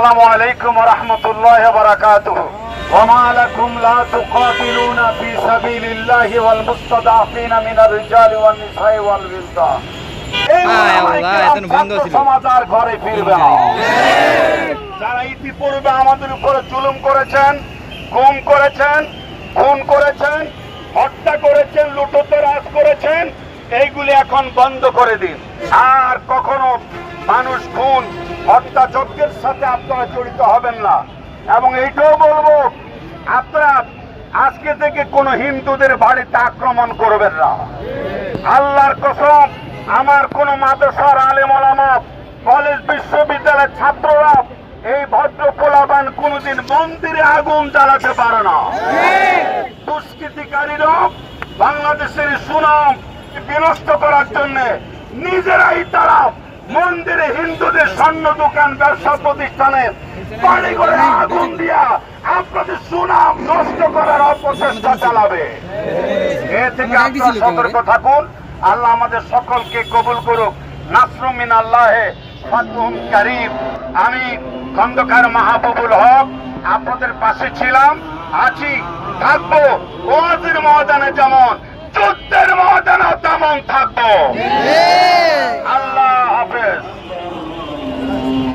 আসসালামু আলাইকুম ওয়া রাহমাতুল্লাহি ওয়া বারাকাতুহু। ওয়া মা লাকুম লা তুকাতিলুনা ফি সাবিলিল্লাহি ওয়াল মুস্তাদাফিনা মিনার রিজালি ওয়ান নিসাই ওয়াল বিলদান। সমাজের ঘরে ফিরবে না। যারা ইতিপূর্বে আমাদের উপরে জুলুম করেছেন, গুম করেছেন, খুন করেছেন, হত্যা করেছেন, লুটতরাজ করেছেন, এইগুলি এখন বন্ধ করে দিন। আর কখনো মানুষ খুন হত্যাযজ্ঞের সাথে আপনারা জড়িত হবেন না। এবং এইটাও বলবো, আপনারা আজকে থেকে কোনো হিন্দুদের বাড়িতে আক্রমণ করবেন না। আল্লাহর কসম, আমার কোন মাদ্রাসার আলেম ওলামা, কলেজ বিশ্ববিদ্যালয়ের ছাত্ররা এই ভদ্র পোলাপান কোনদিন মন্দিরে আগুন জ্বালাতে পারে না। দুষ্কৃতিকারীরা বাংলাদেশের সুনাম বিনষ্ট করার জন্য নিজেরাই তারা মন্দিরে হিন্দুদের স্বর্ণ দোকান, ব্যবসা প্রতিষ্ঠানে বাড়ি করে আগুন দিয়া আপনাদের সুনাম নষ্ট করার অপচেষ্টা চালাবে। এ থেকে আপনারা সতর্ক থাকুন। আল্লাহ আমাদের সকলকে কবুল করুক। নাসরুম মিনাল্লাহি ফাতহুন কারীম। আমি খন্দকার মাহবুবুল হক আপনাদের পাশে ছিলাম, আছি, থাকবো। ওয়াজের ময়দানে যেমন, যুদ্ধের ময়দানে তেমন থাকবো। আল্লাহ